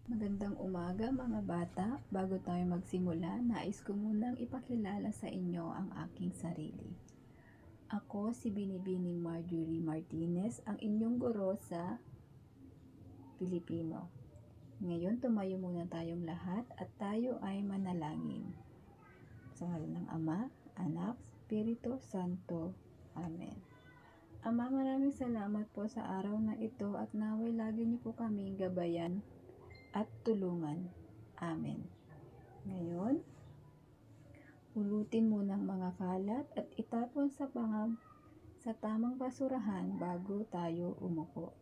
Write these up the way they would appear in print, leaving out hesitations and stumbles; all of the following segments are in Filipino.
Magandang umaga mga bata. Bago tayo magsimula, nais ko munang ipakilala sa inyo ang aking sarili. Ako si Binibining Marjorie Martinez, ang inyong guro sa Pilipino. Ngayon, tumayo muna tayong lahat at tayo ay manalangin. Sa ngalan ng Ama, Anak, Espiritu Santo. Amen. Ama, maraming salamat po sa araw na ito at naway lagi niyo po kaming gabayan at tulungan. Amen. Ngayon, ulutin mo ng mga kalat at itapon sa tamang basurahan bago tayo umupo.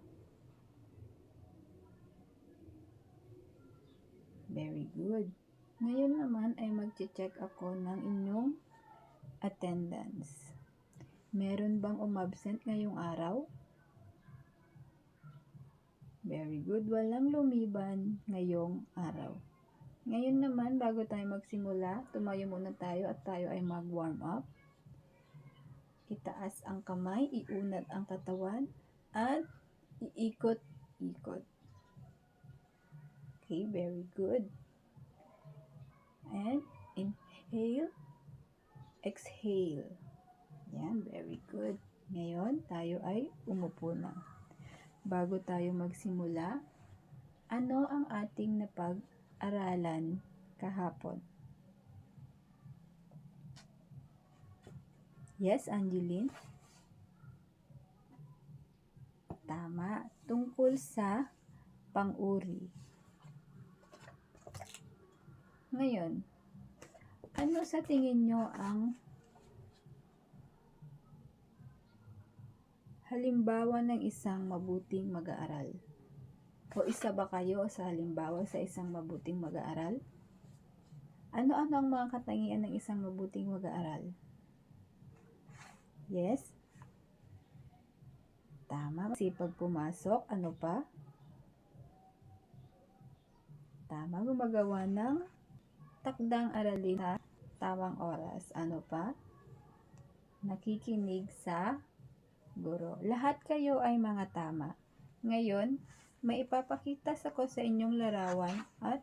Very good. Ngayon naman ay mag-check ako ng inyong attendance. Meron bang umabsent ngayong araw? Very good. Walang lumiban ngayong araw. Ngayon naman, bago tayo magsimula, tumayo muna tayo at tayo ay mag-warm up. Itaas ang kamay, iunat ang katawan, at iikot-ikot. Okay, very good. And inhale, exhale. Yan, very good. Ngayon, tayo ay umupo na. Bago tayo magsimula, ano ang ating napag-aralan kahapon? Yes, Angeline? Tama. Tungkol sa pang-uri. Ngayon, ano sa tingin nyo ang halimbawa ng isang mabuting mag-aaral? O isa ba kayo sa halimbawa sa isang mabuting mag-aaral? Ano-ano ang mga katangian ng isang mabuting mag-aaral? Yes? Tama. Sipag pumasok. Ano pa? Tama. Gumagawa ng takdang aralin sa tamang oras. Ano pa? Nakikinig sa guro. Lahat kayo ay mga tama. Ngayon, may ipapakita ko sa inyong larawan at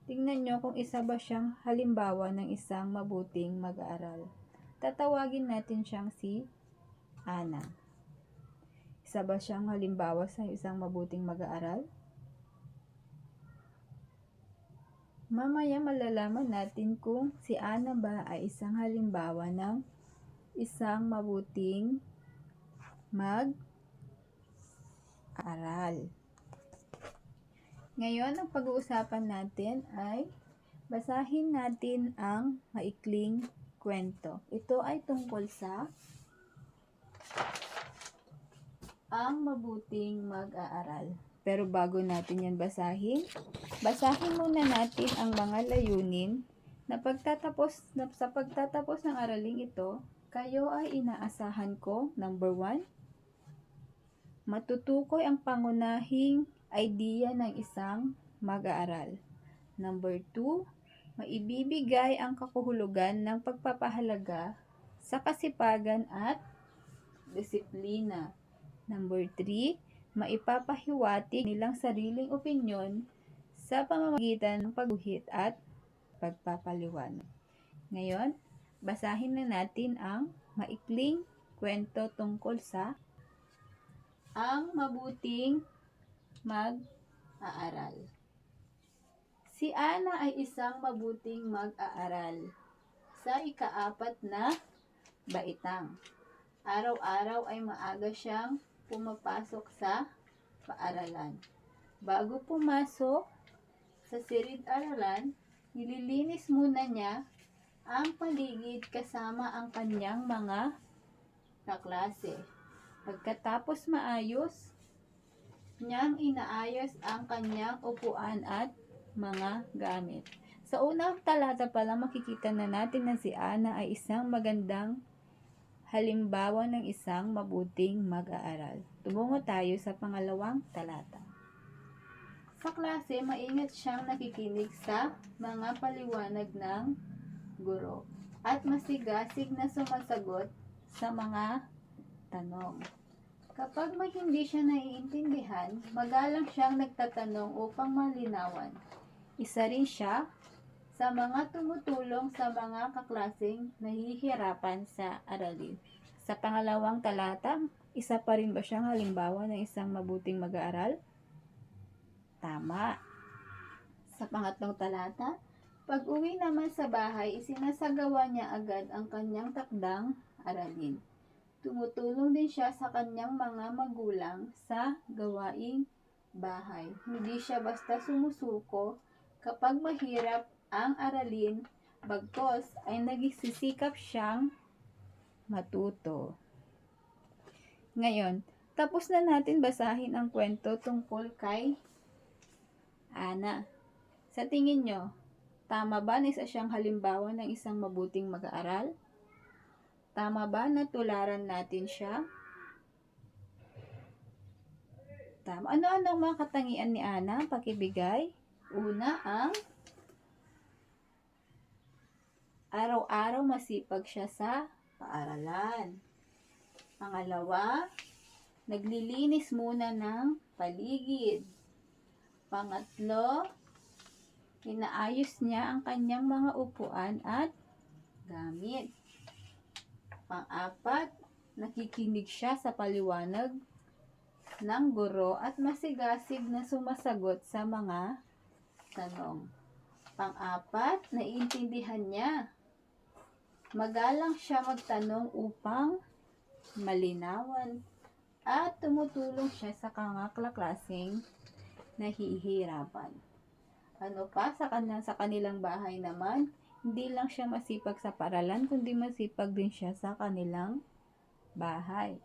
tingnan nyo kung isa ba siyang halimbawa ng isang mabuting mag-aaral. Tatawagin natin siyang si Ana. Isa ba siyang halimbawa sa isang mabuting mag-aaral? Mamaya malalaman natin kung si Ana ba ay isang halimbawa ng isang mabuting mag-aaral. Ngayon, ang pag-uusapan natin ay basahin natin ang maikling kwento. Ito ay tungkol sa ang mabuting mag-aaral. Pero bago natin yan basahin muna natin ang mga layunin na sa pagtatapos ng araling ito, kayo ay inaasahan ko, number 1, matutukoy ang pangunahing idea ng isang mag-aaral. Number 2, maibibigay ang kakuhulugan ng pagpapahalaga sa kasipagan at disiplina. Number 3, maipapahiwatig nilang sariling opinyon sa pamamagitan ng pagguhit at pagpapaliwanag. Ngayon, basahin na natin ang maikling kwento tungkol sa ang mabuting mag-aaral. Si Ana ay isang mabuting mag-aaral sa ika-4 na baitang. Araw-araw ay maaga siyang pumapasok sa paaralan. Bago pumasok sa silid-aralan, nililinis muna niya ang paligid kasama ang kanyang mga kaklase. Pagkatapos maayos, niyang inaayos ang kanyang upuan at mga gamit. Sa unang talata pa lang makikita na natin na si Ana ay isang magandang halimbawa ng isang mabuting mag-aaral. Tumungo tayo sa pangalawang talata. Sa klase, maingat siyang nakikinig sa mga paliwanag ng guro at masigasig na sumasagot sa mga tanong. Kapag may hindi siya naiintindihan, magalang siyang nagtatanong upang malinawan. Isa rin siya sa mga tumutulong sa mga kaklaseng nahihirapan sa aralin. Sa pangalawang talata, isa pa rin ba siyang halimbawa ng isang mabuting mag-aaral? Tama. Sa pangatlong talata, pag-uwi naman sa bahay, isinasagawa niya agad ang kanyang takdang aralin. Tumutulong din siya sa kanyang mga magulang sa gawaing bahay. Hindi siya basta sumusuko kapag mahirap ang aralin, bagkos ay nagsisikap siyang matuto. Ngayon, tapos na natin basahin ang kwento tungkol kay Ana. Sa tingin nyo, tama ba na isa siyang halimbawa ng isang mabuting mag-aaral? Tama ba na tularan natin siya? Tama. Ano-ano ang mga katangian ni Ana? Pakibigay. Una, ang araw-araw masipag siya sa paaralan. Pangalawa, naglilinis muna ng paligid. Pangatlo, inaayos niya ang kanyang mga upuan at gamit. Pang-apat, nakikinig siya sa paliwanag ng guro at masigasig na sumasagot sa mga tanong. Pang-apat, naiintindihan niya. Magalang siya magtanong upang malinawan at tumutulong siya sa kaklaseng nahihirapan. Ano pa, sa kanilang bahay naman, hindi lang siya masipag sa paaralan, kundi masipag din siya sa kanilang bahay.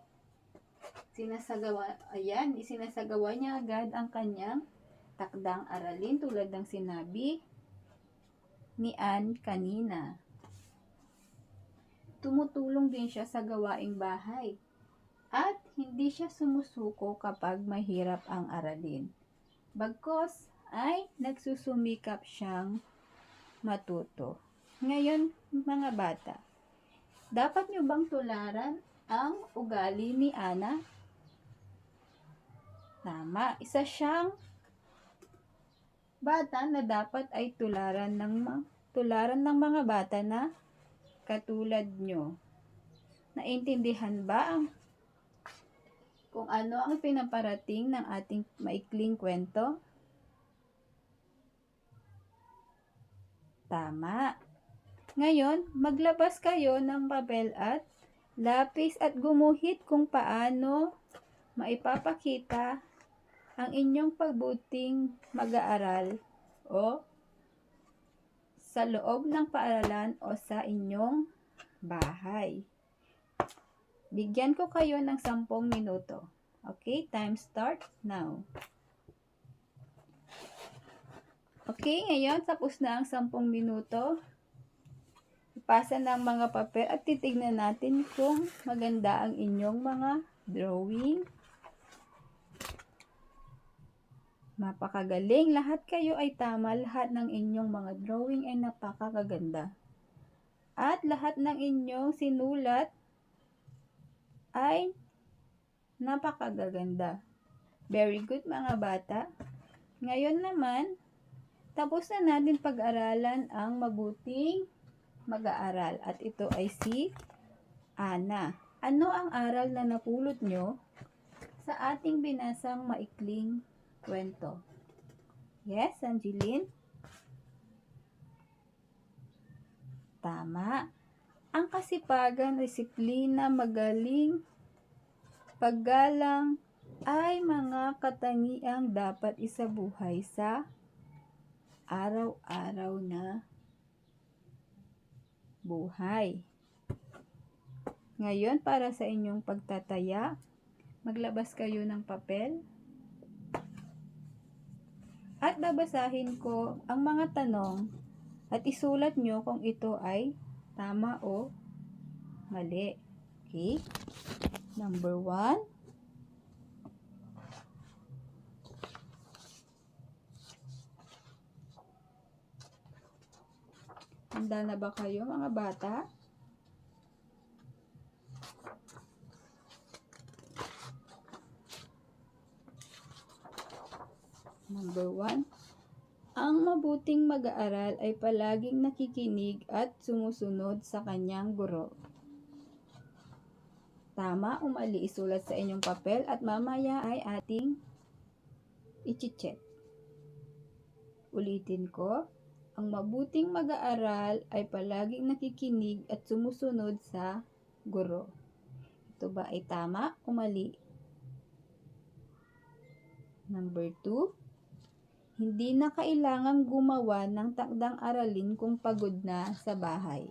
Isinasagawa niya agad ang kanyang takdang aralin tulad ng sinabi ni Ann kanina. Tumutulong din siya sa gawaing bahay at hindi siya sumusuko kapag mahirap ang aralin. Bagkos ay nagsusumikap siyang matuto. Ngayon, mga bata, dapat nyo bang tularan ang ugali ni Ana? Tama. Isa siyang bata na dapat ay tularan ng mga bata na katulad nyo. Naintindihan ba kung ano ang pinaparating ng ating maikling kwento? Tama. Ngayon, maglabas kayo ng papel at lapis at gumuhit kung paano maipapakita ang inyong pagbuting mag-aaral o sa loob ng paaralan o sa inyong bahay. Bigyan ko kayo ng 10 minuto. Okay, time start now. Okay, ngayon tapos na ang 10 minuto. Ipasa ng mga papel at titignan natin kung maganda ang inyong mga drawing. Napakagaling. Lahat kayo ay tama. Lahat ng inyong mga drawing ay napakaganda. At lahat ng inyong sinulat ay napakaganda. Very good mga bata. Ngayon naman, tapos na natin pag-aralan ang mabuting mag-aaral. At ito ay si Ana. Ano ang aral na napulot nyo sa ating binasang maikling kwento? Yes, Angeline? Tama. Ang kasipagan, disiplina, magaling, paggalang ay mga katangiang dapat isabuhay sa araw-araw na buhay. Ngayon, para sa inyong pagtataya, maglabas kayo ng papel at babasahin ko ang mga tanong at isulat nyo kung ito ay tama o mali. Okay? Number 1. Handa na ba kayo mga bata? Number 1. Ang mabuting mag-aaral ay palaging nakikinig at sumusunod sa kanyang guro. Tama o mali? Isulat sa inyong papel at mamaya ay ating i-check. Ulitin ko. Ang mabuting mag-aaral ay palaging nakikinig at sumusunod sa guro. Ito ba ay tama o mali? Number 2. Hindi na kailangang gumawa ng takdang aralin kung pagod na sa bahay.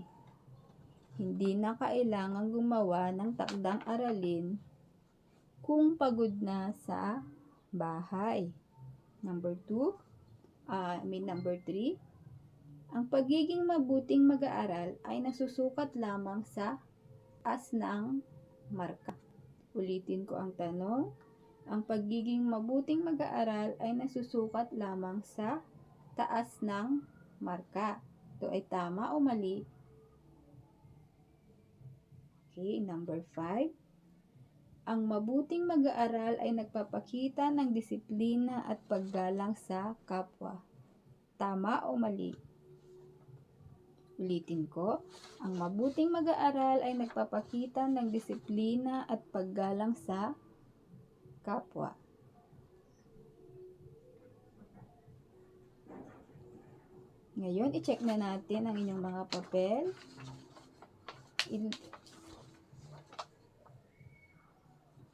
Hindi na kailangang gumawa ng takdang aralin kung pagod na sa bahay. Number 3. Ang pagiging mabuting mag-aaral ay nasusukat lamang sa taas ng marka. Ulitin ko ang tanong. Ang pagiging mabuting mag-aaral ay nasusukat lamang sa taas ng marka. Ito ay tama o mali? Okay, number 5. Ang mabuting mag-aaral ay nagpapakita ng disiplina at paggalang sa kapwa. Tama o mali? Ulitin ko. Ang mabuting mag-aaral ay nagpapakita ng disiplina at paggalang sa kapwa. Ngayon, i-check na natin ang inyong mga papel.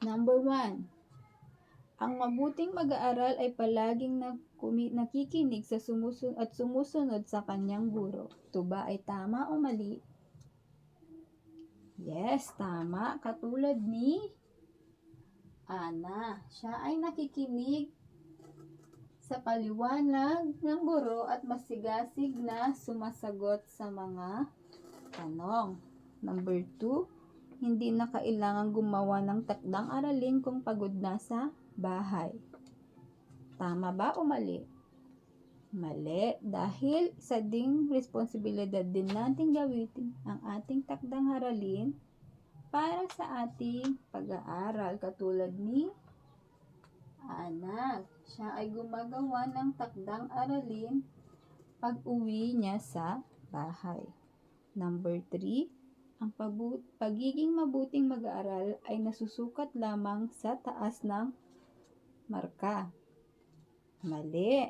Number 1. Ang mabuting mag-aaral ay palaging nakikinig sa sumusunod sa kanyang guro. Ito ba ay tama o mali? Yes, tama. Katulad ni Ana. Siya ay nakikinig sa paliwanag ng guro at masigasig na sumasagot sa mga tanong. Number 2. Hindi na kailangang gumawa ng takdang aralin kung pagod na sa bahay. Tama ba o mali? Mali, dahil isa ding responsibilidad din natin gawin ang ating takdang aralin para sa ating pag-aaral. Katulad ni Ana, siya ay gumagawa ng takdang aralin pag uwi niya sa bahay. Number 3. Ang pagiging mabuting mag-aaral ay nasusukat lamang sa taas ng marka. Mali.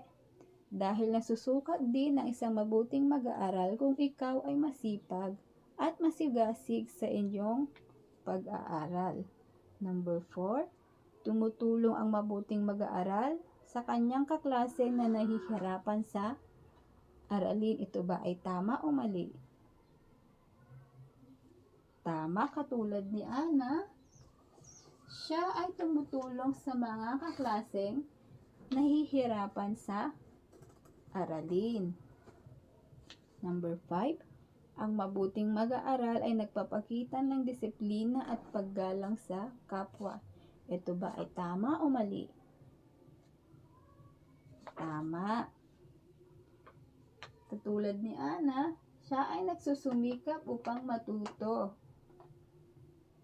Dahil nasusukat din ng isang mabuting mag-aaral kung ikaw ay masipag at masigasig sa inyong pag-aaral. Number 4. Tumutulong ang mabuting mag-aaral sa kanyang kaklase na nahihirapan sa aralin. Ito ba ay tama o mali? Tama, katulad ni Ana. Siya ay tumutulong sa mga kaklaseng nahihirapan sa aralin. Number 5. Ang mabuting mag-aaral ay nagpapakita ng disiplina at paggalang sa kapwa. Ito ba ay tama o mali? Tama. Katulad ni Ana, siya ay nagsusumikap upang matuto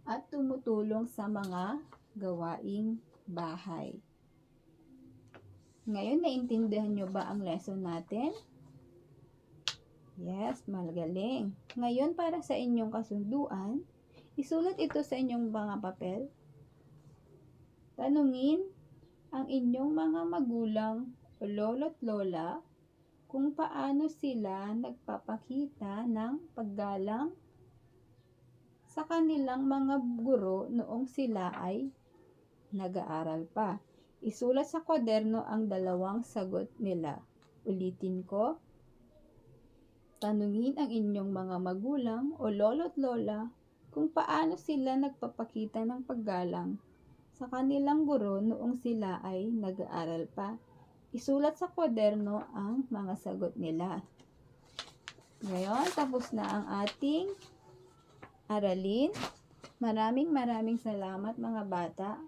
at tumutulong sa mga gawaing bahay. Ngayon, naintindihan nyo ba ang lesson natin? Yes, magaling. Ngayon, para sa inyong kasunduan, isulat ito sa inyong mga papel. Tanungin ang inyong mga magulang o lolo't lola kung paano sila nagpapakita ng paggalang sa kanilang mga guro noong sila ay nag-aaral pa. Isulat sa kwaderno ang dalawang sagot nila. Ulitin ko. Tanungin ang inyong mga magulang o lolo't lola kung paano sila nagpapakita ng paggalang sa kanilang guro noong sila ay nag-aaral pa. Isulat sa kwaderno ang mga sagot nila. Ngayon, tapos na ang ating aralin. Maraming salamat mga bata.